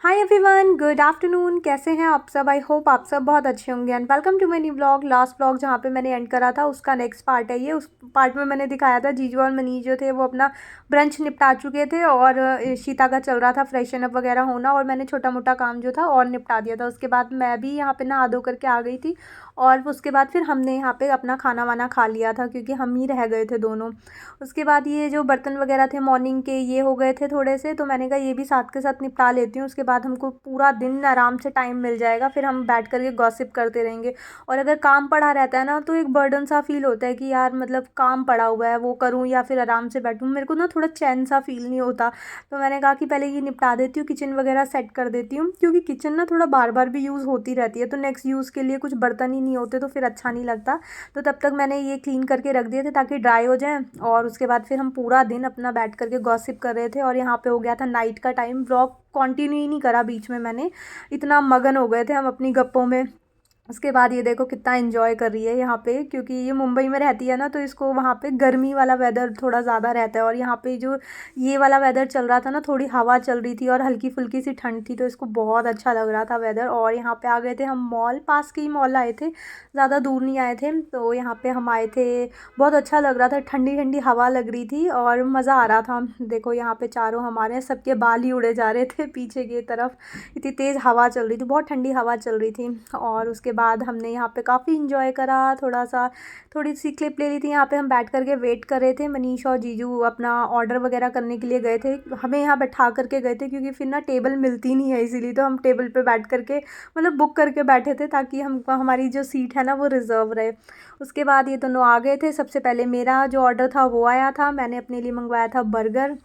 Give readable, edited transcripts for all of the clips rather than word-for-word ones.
Hi everyone, good afternoon. कैसे हैं आप सब? आई होप आप सब बहुत अच्छे होंगे and welcome to my new blog. Last blog जहाँ पे मैंने एंड करा था उसका नेक्स्ट पार्ट है ये। उस पार्ट में मैंने दिखाया था जीजू और मनीष जो थे वो अपना ब्रंच निपटा चुके थे और ईशिता का चल रहा था फ्रेशन अप वगैरह होना, और मैंने छोटा मोटा काम जो था और निपटा दिया था। उसके बाद मैं भी यहाँ पे नहा धो करके आ गई थी और उसके बाद फिर हमने यहाँ पे अपना खाना वाना खा लिया था क्योंकि हम ही रह गए थे दोनों। उसके बाद ये जो बर्तन वगैरह थे मॉर्निंग के ये हो गए थे थोड़े से, तो मैंने कहा ये भी साथ के साथ निपटा लेती हूँ। उसके बाद हमको पूरा दिन आराम से टाइम मिल जाएगा, फिर हम बैठ करके गॉसिप करते रहेंगे। और अगर काम पड़ा रहता है ना तो एक बर्डन सा फील होता है कि यार मतलब काम पड़ा हुआ है वो करूँ या फिर आराम से बैठूँ, मेरे को ना थोड़ा चैन सा फील नहीं होता। तो मैंने कहा कि पहले ये निपटा देती हूँ, किचन वगैरह सेट कर देती हूँ, क्योंकि किचन ना थोड़ा बार बार भी यूज़ होती रहती है तो नेक्स्ट यूज़ के लिए कुछ बर्तन ही नहीं होते तो फिर अच्छा नहीं लगता। तो तब तक मैंने ये क्लीन करके रख दिए थे ताकि ड्राई हो जाए। और उसके बाद फिर हम पूरा दिन अपना बैठ करके गॉसिप कर रहे थे और यहाँ पे हो गया था नाइट का टाइम। व्लॉग कंटिन्यू ही नहीं करा बीच में मैंने, इतना मगन हो गए थे हम अपनी गप्पों में। उसके बाद ये देखो कितना एंजॉय कर रही है यहाँ पे, क्योंकि ये मुंबई में रहती है ना तो इसको वहाँ पे गर्मी वाला वेदर थोड़ा ज़्यादा रहता है। और यहाँ पे जो ये वाला वेदर चल रहा था ना, थोड़ी हवा चल रही थी और हल्की फुल्की सी ठंड थी तो इसको बहुत अच्छा लग रहा था वेदर। और यहाँ पे आ गए थे हम मॉल, पास के ही मॉल आए थे, ज़्यादा दूर नहीं आए थे। तो यहाँ पे हम आए थे, बहुत अच्छा लग रहा था, ठंडी ठंडी हवा लग रही थी और मज़ा आ रहा था। देखो यहाँ पे चारों हमारे सबके बाल ही उड़े जा रहे थे पीछे की तरफ, इतनी तेज़ हवा चल रही थी, बहुत ठंडी हवा चल रही थी। और उसके बाद हमने यहाँ पे काफ़ी इंजॉय करा, थोड़ी सी क्लिप ले ली थी। यहाँ पे हम बैठ करके वेट कर रहे थे, मनीष और जीजू अपना ऑर्डर वगैरह करने के लिए गए थे, हमें यहाँ बैठा करके गए थे क्योंकि फिर ना टेबल मिलती नहीं है, इसीलिए तो हम टेबल पे बैठ करके मतलब बुक करके बैठे थे ताकि हम हमारी जो सीट है ना वो रिज़र्व रहे। उसके बाद ये दोनों आ गए थे। सबसे पहले मेरा जो ऑर्डर था वो आया था, मैंने अपने लिए मंगवाया था बर्गर।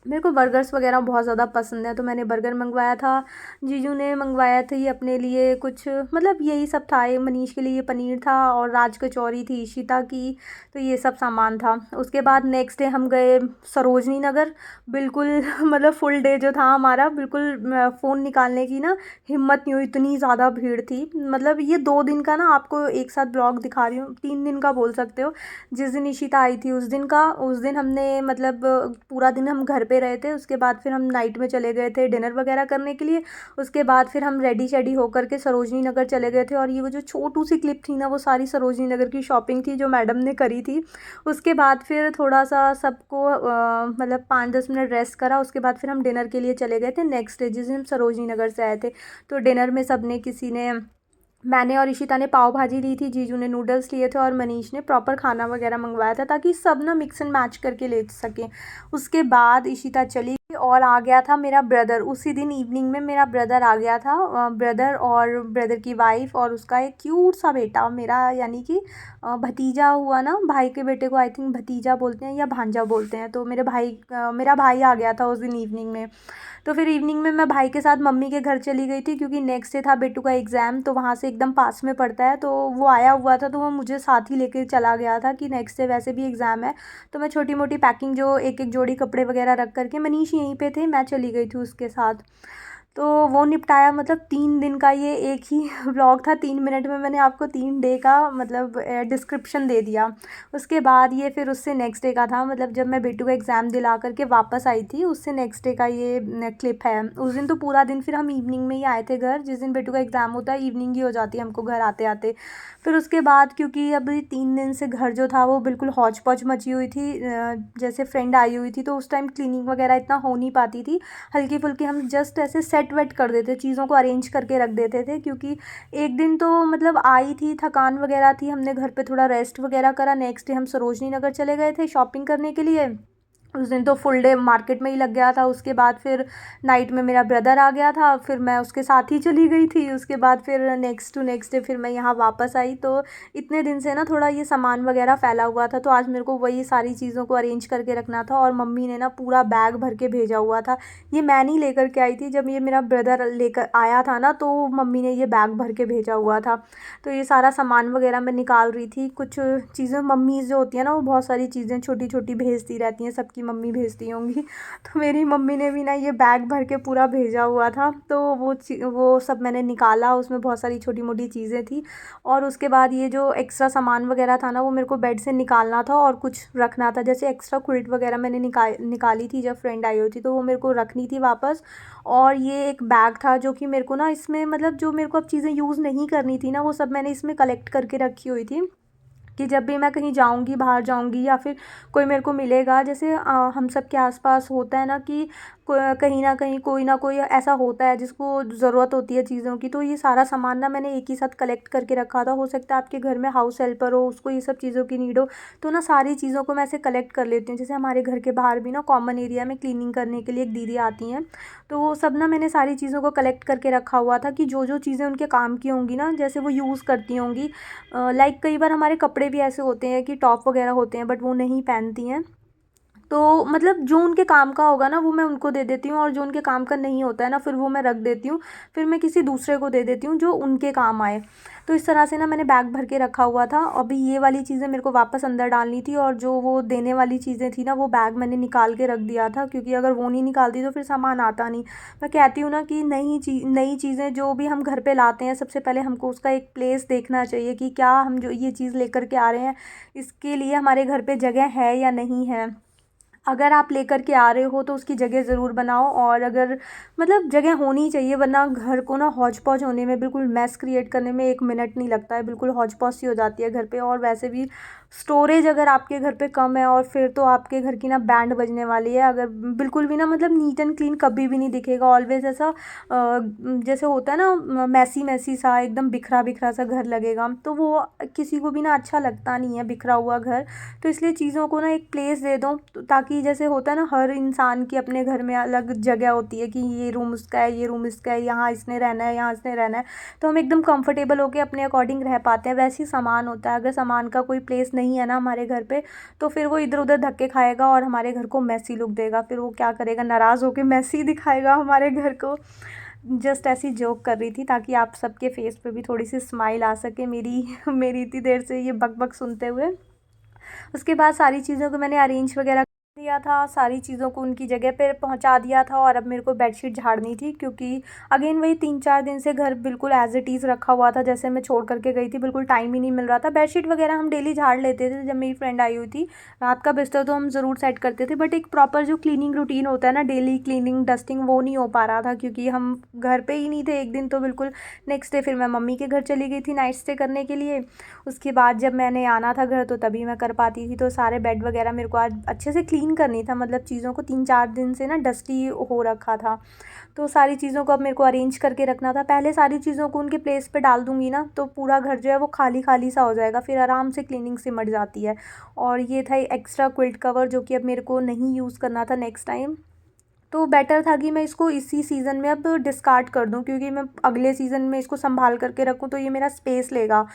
मेरे को बर्गर्स वगैरह बहुत ज़्यादा पसंद है तो मैंने बर्गर मंगवाया था। जीजू ने मंगवाया था ये अपने लिए कुछ, मतलब यही सब था। ये मनीष के लिए ये पनीर था और राज कचौरी थी ईशिता की, तो ये सब सामान था। उसके बाद नेक्स्ट डे हम गए सरोजनी नगर, बिल्कुल मतलब फुल डे जो था हमारा, बिल्कुल फ़ोन निकालने की ना हिम्मत नहीं हुई, इतनी ज़्यादा भीड़ थी। मतलब ये 2 दिन का ना आपको एक साथ ब्लॉग दिखा रही हूँ, 3 दिन का बोल सकते हो। जिस दिन इशिता आई थी उस दिन हमने मतलब पूरा दिन हम घर पे रहे थे। उसके बाद फिर हम नाइट में चले गए थे डिनर वगैरह करने के लिए। उसके बाद फिर हम रेडी शेडी होकर के सरोजनी नगर चले गए थे और ये वो जो छोटू सी क्लिप थी ना वो सारी सरोजनी नगर की शॉपिंग थी जो मैडम ने करी थी। उसके बाद फिर थोड़ा सा सबको मतलब 5-10 मिनट रेस्ट करा। उसके बाद फिर हम डिनर के लिए चले गए थे नेक्स्ट डे, जिस दिन हम सरोजनी नगर से आए थे। तो डिनर में सब ने, किसी ने, मैंने और इशिता ने पाव भाजी ली थी, जीजू ने नूडल्स लिए थे और मनीष ने प्रॉपर खाना वगैरह मंगवाया था ताकि सब ना मिक्स एंड मैच करके ले सकें। उसके बाद इशिता चली गई और आ गया था मेरा ब्रदर। उसी दिन इवनिंग में मेरा ब्रदर आ गया था, ब्रदर और ब्रदर की वाइफ और उसका एक क्यूट सा बेटा, मेरा यानी कि भतीजा हुआ ना, भाई के बेटे को आई थिंक भतीजा बोलते हैं या भांजा बोलते हैं। तो मेरा भाई आ गया था उस दिन इवनिंग में। तो फिर इवनिंग में मैं भाई के साथ मम्मी के घर चली गई थी क्योंकि नेक्स्ट डे था बेटू का एग्ज़ाम, तो वहाँ से एकदम पास में पड़ता है। तो वो आया हुआ था तो वो मुझे साथ ही लेके चला गया था कि नेक्स्ट डे वैसे भी एग्ज़ाम है। तो मैं छोटी मोटी पैकिंग, जो एक एक जोड़ी कपड़े वगैरह रख करके, मनीष यहीं पे थे, मैं चली गई थी उसके साथ। तो वो निपटाया। मतलब 3 दिन का ये एक ही व्लॉग था, 3 मिनट में मैंने आपको 3 डे का मतलब डिस्क्रिप्शन दे दिया। उसके बाद ये फिर उससे नेक्स्ट डे का था, मतलब जब मैं बेटू का एग्ज़ाम दिला करके वापस आई थी उससे नेक्स्ट डे का ये क्लिप है। उस दिन तो पूरा दिन फिर हम इवनिंग में ही आए थे घर, जिस दिन बेटू का एग्ज़ाम होता है इवनिंग ही हो जाती है हमको घर आते आते। फिर उसके बाद क्योंकि अभी 3 दिन से घर जो था वो बिल्कुल हौच पौच मची हुई थी, जैसे फ्रेंड आई हुई थी तो उस टाइम क्लीनिंग वगैरह इतना हो नहीं पाती थी। हल्की फुल्की हम जस्ट ऐसे सेट वेट कर देते, चीज़ों को अरेंज करके रख देते थे, क्योंकि एक दिन तो मतलब आई थी, थकान वगैरह थी, हमने घर पे थोड़ा रेस्ट वगैरह करा। नेक्स्ट डे हम सरोजनी नगर चले गए थे शॉपिंग करने के लिए। उस दिन तो फुल डे मार्केट में ही लग गया था। उसके बाद फिर नाइट में मेरा ब्रदर आ गया था, फिर मैं उसके साथ ही चली गई थी। उसके बाद फिर नेक्स्ट डे फिर मैं यहाँ वापस आई। तो इतने दिन से ना थोड़ा ये सामान वगैरह फैला हुआ था तो आज मेरे को वही सारी चीज़ों को अरेंज करके रखना था। और मम्मी ने ना पूरा बैग भर के भेजा हुआ था, ये मैं नहीं लेकर के आई थी, जब ये मेरा ब्रदर लेकर आया था ना तो मम्मी ने ये बैग भर के भेजा हुआ था। तो ये सारा सामान वगैरह मैं निकाल रही थी। कुछ चीज़ें मम्मी जो होती है ना वो बहुत सारी चीज़ें छोटी छोटी भेजती रहती हैं सबकी आपकी मम्मी भेजती होंगी। तो मेरी मम्मी ने भी ना ये बैग भर के पूरा भेजा हुआ था। तो वो सब मैंने निकाला, उसमें बहुत सारी छोटी मोटी चीज़ें थी। और उसके बाद ये जो एक्स्ट्रा सामान वगैरह था ना, वो मेरे को बेड से निकालना था और कुछ रखना था। जैसे एक्स्ट्रा क्विल्ट वगैरह मैंने निकाली थी जब फ्रेंड आई हुई थी, तो वो मेरे को रखनी थी वापस। और ये एक बैग था जो कि मेरे को ना इसमें मतलब जो मेरे को अब चीज़ें यूज़ नहीं करनी थी ना, वो सब मैंने इसमें कलेक्ट करके रखी हुई थी कि जब भी मैं कहीं जाऊंगी, बाहर जाऊंगी या फिर कोई मेरे को मिलेगा, जैसे हम सब के आसपास होता है ना कि कहीं ना कहीं कोई ना कोई ऐसा होता है जिसको ज़रूरत होती है चीज़ों की। तो ये सारा सामान ना मैंने एक ही साथ कलेक्ट करके रखा था। हो सकता है आपके घर में हाउस हेल्पर हो, उसको ये सब चीज़ों की नीड हो, तो ना सारी चीज़ों को मैं ऐसे कलेक्ट कर लेती हूँ। जैसे हमारे घर के बाहर भी ना कॉमन एरिया में क्लीनिंग करने के लिए एक दीदी आती हैं, तो वो सब ना मैंने सारी चीज़ों को कलेक्ट करके रखा हुआ था कि जो जो चीज़ें उनके काम की होंगी ना, जैसे वो यूज़ करती होंगी। लाइक कई बार हमारे कपड़े भी ऐसे होते हैं कि टॉप वगैरह होते हैं बट वो नहीं पहनती हैं, तो मतलब जो उनके काम का होगा ना वो मैं उनको दे देती हूँ, और जो उनके काम का नहीं होता है ना फिर वो मैं रख देती हूँ। फिर मैं किसी दूसरे को दे देती हूँ जो उनके काम आए। तो इस तरह से ना मैंने बैग भर के रखा हुआ था। अभी ये वाली चीज़ें मेरे को वापस अंदर डालनी थी, और जो वो देने वाली चीज़ें थी ना, वो बैग मैंने निकाल के रख दिया था, क्योंकि अगर वो नहीं निकालती तो फिर सामान आता नहीं। मैं कहती हूँ ना कि नई चीज़ें जो भी हम घर पे लाते हैं, सबसे पहले हमको उसका एक प्लेस देखना चाहिए कि क्या हम जो ये चीज़ लेकर के आ रहे हैं, इसके लिए हमारे घर पे जगह है या नहीं है। अगर आप लेकर के आ रहे हो तो उसकी जगह ज़रूर बनाओ, और अगर मतलब जगह होनी चाहिए, वरना घर को ना हौच पौच होने में, बिल्कुल मैस क्रिएट करने में 1 मिनट नहीं लगता है। बिल्कुल हौच पौच सी हो जाती है घर पे। और वैसे भी स्टोरेज अगर आपके घर पे कम है, और फिर तो आपके घर की ना बैंड बजने वाली है। अगर बिल्कुल भी ना मतलब नीट एंड क्लीन कभी भी नहीं दिखेगा, ऑलवेज ऐसा जैसे होता है ना मैसी मैसी सा, एकदम बिखरा बिखरा सा घर लगेगा। तो वो किसी को भी ना अच्छा लगता नहीं है बिखरा हुआ घर। तो इसलिए चीज़ों को ना एक प्लेस दे दो, ताकि जैसे होता है ना हर इंसान की अपने घर में अलग जगह होती है कि ये रूम उसका है, ये रूम इसका है, यहाँ इसने रहना है, यहाँ इसने रहना है। तो हम एकदम कंफर्टेबल होकर अपने अकॉर्डिंग रह पाते हैं। वैसे ही सामान होता है, अगर सामान का कोई प्लेस नहीं है ना हमारे घर पे, तो फिर वो इधर उधर धक्के खाएगा और हमारे घर को मैसी लुक देगा। फिर वो क्या करेगा, नाराज़ होकर मैसी दिखाएगा हमारे घर को। जस्ट ऐसी जोक कर रही थी ताकि आप सबके फेस पे भी थोड़ी सी स्माइल आ सके मेरी मेरी इतनी देर से ये बक बक सुनते हुए। उसके बाद सारी चीज़ों को मैंने अरेंज वगैरह कर दिया था, सारी चीज़ों को उनकी जगह पर पहुंचा दिया था। और अब मेरे को बेडशीट झाड़नी थी, क्योंकि अगेन वही 3-4 दिन से घर बिल्कुल एज इट इज़ रखा हुआ था, जैसे मैं छोड़ करके गई थी। बिल्कुल टाइम ही नहीं मिल रहा था। बेडशीट वगैरह हम डेली झाड़ लेते थे जब मेरी फ्रेंड आई हुई थी। रात का बिस्तर तो हम ज़रूर सेट करते थे, बट एक प्रॉपर जो क्लीनिंग रूटीन होता है ना, डेली क्लीनिंग डस्टिंग, वो नहीं हो पा रहा था, क्योंकि हम घर पे ही नहीं थे एक दिन। तो बिल्कुल नेक्स्ट डे फिर मैं मम्मी के घर चली गई थी नाइट स्टे करने के लिए। उसके बाद जब मैंने आना था घर, तो तभी मैं कर पाती थी। तो सारे बेड वगैरह मेरे को आज अच्छे से क्लीन करनी था, मतलब चीज़ों को 3-4 दिन से ना डस्टी हो रखा था। तो सारी चीज़ों को अब मेरे को अरेंज करके रखना था। पहले सारी चीज़ों को उनके प्लेस पे डाल दूँगी ना, तो पूरा घर जो है वो खाली खाली सा हो जाएगा, फिर आराम से क्लीनिंग सिमट जाती है। और ये था एक्स्ट्रा क्विल्ट कवर, जो कि अब मेरे को नहीं यूज़ करना था नेक्स्ट टाइम। तो बेटर था कि मैं इसको इसी सीज़न में अब डिस्कार्ड कर दूं, क्योंकि मैं अगले सीज़न में इसको संभाल करके रखूं तो ये मेरा स्पेस लेगा।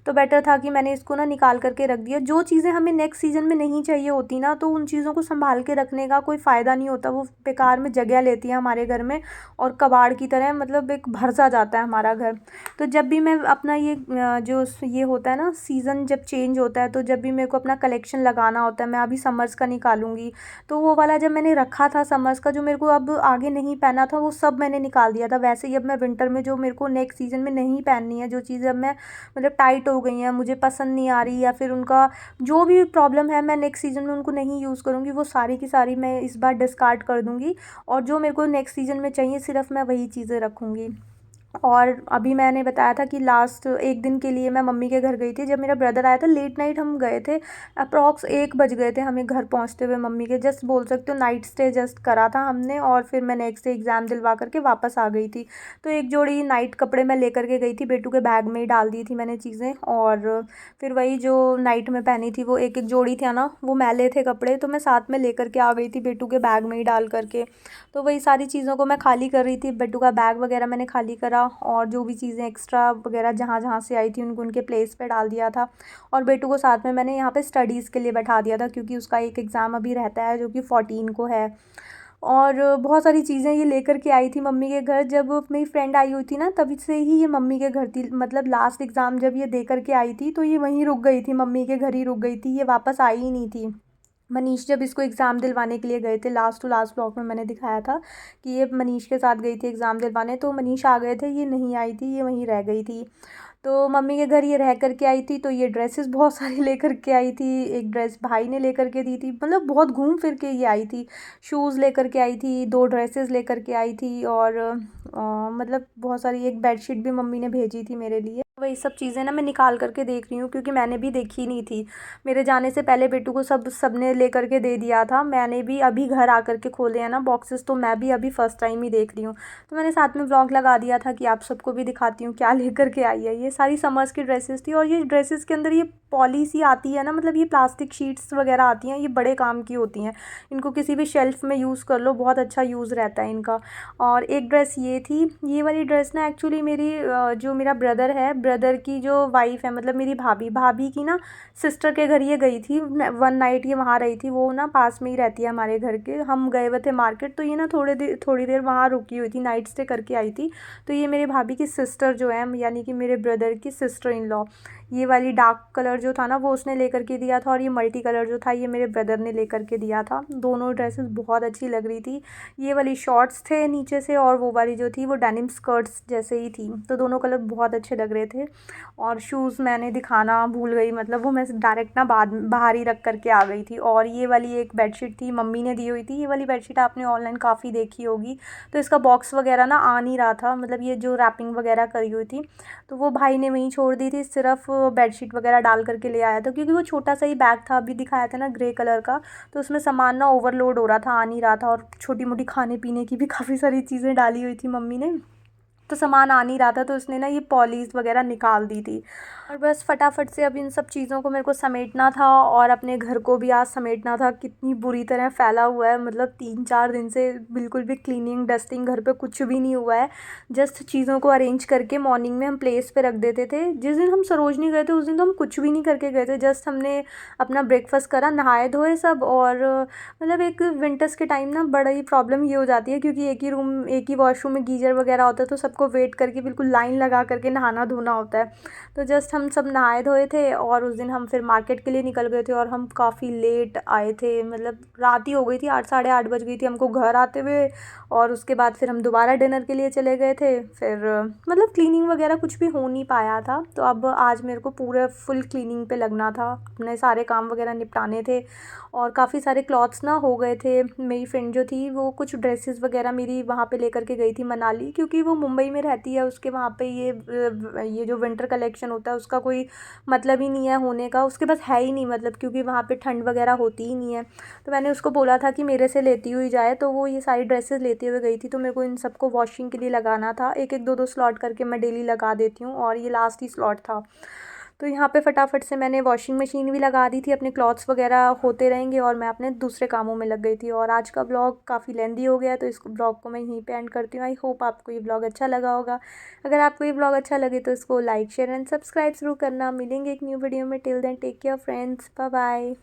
तो बेटर था कि मैंने इसको ना निकाल करके रख दिया। जो चीज़ें हमें नेक्स्ट सीज़न में नहीं चाहिए होती ना, तो उन चीज़ों को संभाल के रखने का कोई फ़ायदा नहीं होता। वो बेकार में जगह लेती है हमारे घर में, और कबाड़ की तरह मतलब एक भर सा जाता है हमारा घर। तो जब भी मैं अपना ये जो ये होता है ना सीज़न जब चेंज होता है, तो जब भी मेरे को अपना कलेक्शन लगाना होता है, मैं अभी समर्स का निकालूंगी, तो वो वाला जब मैंने रखा था समर्स का, जो मेरे को अब आगे नहीं पहना था, वो सब मैंने निकाल दिया था। वैसे ही अब मैं विंटर में जो मेरे को नेक्स्ट सीज़न में नहीं पहननी है, जो चीज़ें अब मैं मतलब टाइट हो गई हैं, मुझे पसंद नहीं आ रही, या फिर उनका जो भी प्रॉब्लम है, मैं नेक्स्ट सीज़न में उनको नहीं यूज़ करूँगी, वो सारी की सारी मैं इस बार डिस्कार्ड कर दूँगी। और जो मेरे को नेक्स्ट सीज़न में चाहिए सिर्फ मैं वही चीज़ें रखूँगी। और अभी मैंने बताया था कि लास्ट एक दिन के लिए मैं मम्मी के घर गई थी। जब मेरा ब्रदर आया था, लेट नाइट हम गए थे, अप्रॉक्स 1 बज गए थे हमें घर पहुंचते हुए मम्मी के। जस्ट बोल सकते हो नाइट स्टे जस्ट करा था हमने, और फिर मैं नेक्स्ट डे एग्ज़ाम दिलवा करके वापस आ गई थी। तो एक जोड़ी नाइट कपड़े मैं लेकर के गई थी, बेटू के बैग में ही डाल दी थी मैंने चीज़ें। और फिर वही जो नाइट में पहनी थी, वो एक एक जोड़ी थी ना, वो मैले थे कपड़े, तो मैं साथ में लेकर के आ गई थी बेटू के बैग में ही डाल करके। तो वही सारी चीज़ों को मैं खाली कर रही थी, बेटू का बैग वगैरह मैंने खाली करा, और जो भी चीज़ें एक्स्ट्रा वगैरह जहाँ जहाँ से आई थी उनको उनके प्लेस पे डाल दिया था। और बेटू को साथ में मैंने यहाँ पे स्टडीज़ के लिए बैठा दिया था, क्योंकि उसका एक एग्ज़ाम अभी रहता है जो कि 14 को है। और बहुत सारी चीज़ें ये लेकर के आई थी मम्मी के घर। जब मेरी फ्रेंड आई हुई थी ना, तभी से ही ये मम्मी के घर थी। मतलब लास्ट एग्ज़ाम जब ये दे करके आई थी, तो ये वहीं रुक गई थी, मम्मी के घर ही रुक गई थी, ये वापस आई ही नहीं थी। मनीष जब इसको एग्ज़ाम दिलवाने के लिए गए थे, लास्ट टू लास्ट ब्लॉग में मैंने दिखाया था कि ये मनीष के साथ गई थी एग्ज़ाम दिलवाने, तो मनीष आ गए थे, ये नहीं आई थी, ये वहीं रह गई थी। तो मम्मी के घर ये रह कर के आई थी, तो ये ड्रेसेस बहुत सारी लेकर के आई थी, एक ड्रेस भाई ने लेकर के दी थी, मतलब बहुत घूम फिर के ये आई थी। शूज़ लेकर के आई थी, 2 ड्रेसेस लेकर के आई थी, और मतलब बहुत सारी, एक बेडशीट भी मम्मी ने भेजी थी मेरे लिए। वही सब चीज़ें ना मैं निकाल करके देख रही हूँ, क्योंकि मैंने भी देखी नहीं थी। मेरे जाने से पहले बेटू को सबने लेकर के दे दिया था, मैंने भी अभी घर आकर के खोले हैं ना बॉक्सेस, तो मैं भी अभी फ़र्स्ट टाइम ही देख रही हूँ। तो मैंने साथ में व्लॉग लगा दिया था कि आप सबको भी दिखाती हूँ क्या लेकर के आई है। ये सारी समर्स की ड्रेसेस थी, और ये ड्रेसेस के अंदर ये पॉली सी आती है ना, मतलब ये प्लास्टिक शीट्स वगैरह आती हैं, ये बड़े काम की होती हैं। इनको किसी भी शेल्फ़ में यूज़ कर लो, बहुत अच्छा यूज़ रहता है इनका। और एक ड्रेस ये थी, ये वाली ड्रेस ना एक्चुअली मेरी जो मेरा ब्रदर है, ब्रदर की जो वाइफ़ है, मतलब मेरी भाभी की ना सिस्टर के घर ये गई थी, 1 नाइट ये वहाँ रही थी। वो ना पास में ही रहती है हमारे घर के, हम गए हुए थे मार्केट, तो ये ना थोड़ी देर वहाँ रुकी हुई थी, नाइट स्टे करके आई थी। तो ये मेरे भाभी की सिस्टर जो है, यानी कि मेरे ब्रदर की सिस्टर इन लॉ, ये वाली डार्क कलर जो था ना वो उसने लेकर के दिया था, और ये मल्टी कलर जो था ये मेरे ब्रदर ने लेकर के दिया था। दोनों ड्रेसेस बहुत अच्छी लग रही थी। ये वाली शॉर्ट्स थे नीचे से, और वो वाली जो थी वो डेनिम स्कर्ट्स जैसे ही थी, तो दोनों कलर बहुत अच्छे लग रहे थे। और शूज़ मैंने दिखाना भूल गई, मतलब वो मैं डायरेक्ट ना बाहर ही रख करके आ गई थी। और ये वाली एक बेडशीट थी, मम्मी ने दी हुई थी। ये वाली बेडशीट आपने ऑनलाइन काफ़ी देखी होगी, तो इसका बॉक्स वगैरह ना आ नहीं रहा था, मतलब ये जो रैपिंग वगैरह करी हुई थी, तो वो भाई ने वहीं छोड़ दी थी, सिर्फ बेडशीट वगैरह डाल करके ले आया था, क्योंकि वो छोटा सा ही बैग था, अभी दिखाया था ना ग्रे कलर का, तो उसमें सामान ना ओवरलोड हो रहा था, आ नहीं रहा था। और छोटी मोटी खाने पीने की भी काफ़ी सारी चीज़ें डाली हुई थी मम्मी ने, तो सामान आ नहीं रहा था, तो उसने ना ये पॉलीज वगैरह निकाल दी थी। और बस फटाफट से अब इन सब चीज़ों को मेरे को समेटना था, और अपने घर को भी आज समेटना था। कितनी बुरी तरह फैला हुआ है, मतलब 3-4 दिन से बिल्कुल भी क्लीनिंग डस्टिंग घर पे कुछ भी नहीं हुआ है। जस्ट चीज़ों को अरेंज करके मॉर्निंग में हम प्लेस पे रख देते थे। जिस दिन हम सरोजनी गए थे उस दिन तो हम कुछ भी नहीं करके गए थे, जस्ट हमने अपना ब्रेकफास्ट करा, नहाए धोए सब। और मतलब एक विंटर्स के टाइम ना बड़ा ही प्रॉब्लम ये हो जाती है, क्योंकि एक ही वॉशरूम में गीज़र वगैरह होता है, तो सबको वेट करके बिल्कुल लाइन लगा करके नहाना धोना होता है। तो जस्ट हम सब नहाए धोए थे, और उस दिन हम फिर मार्केट के लिए निकल गए थे, और हम काफ़ी लेट आए थे, मतलब रात ही हो गई थी, 8 साढ़े 8 बज गई थी हमको घर आते हुए। और उसके बाद फिर हम दोबारा डिनर के लिए चले गए थे। फिर मतलब क्लीनिंग वगैरह कुछ भी हो नहीं पाया था, तो अब आज मेरे को पूरे फुल क्लीनिंग पे लगना था, अपने सारे काम वगैरह निपटाने थे। और काफ़ी सारे क्लॉथ्स ना हो गए थे। मेरी फ्रेंड जो थी वो कुछ ड्रेसेस वगैरह मेरी वहाँ पे लेकर के गई थी मनाली, क्योंकि वो मुंबई में रहती है, उसके वहाँ पे ये जो विंटर कलेक्शन होता है उसका कोई मतलब ही नहीं है होने का, उसके पास है ही नहीं, मतलब क्योंकि वहाँ पे ठंड वगैरह होती ही नहीं है। तो मैंने उसको बोला था कि मेरे से लेती हुई जाए, तो वो ये सारी ड्रेसेस लेते हुए गई थी। तो मेरे को इन सबको वॉशिंग के लिए लगाना था, एक एक दो दो स्लॉट करके मैं डेली लगा देती हूँ, और ये लास्ट ही स्लॉट था। तो यहाँ पे फटाफट से मैंने वॉशिंग मशीन भी लगा दी थी, अपने क्लॉथ्स वगैरह होते रहेंगे, और मैं अपने दूसरे कामों में लग गई थी। और आज का ब्लॉग काफ़ी लेंदी हो गया, तो इस ब्लॉग को मैं यहीं पे एंड करती हूँ। आई होप आपको ये ब्लॉग अच्छा लगा होगा। अगर आपको ये ब्लॉग अच्छा लगे तो इसको लाइक शेयर एंड सब्सक्राइब ज़रूर करना। मिलेंगे एक न्यू वीडियो में, till then take care friends, bye bye.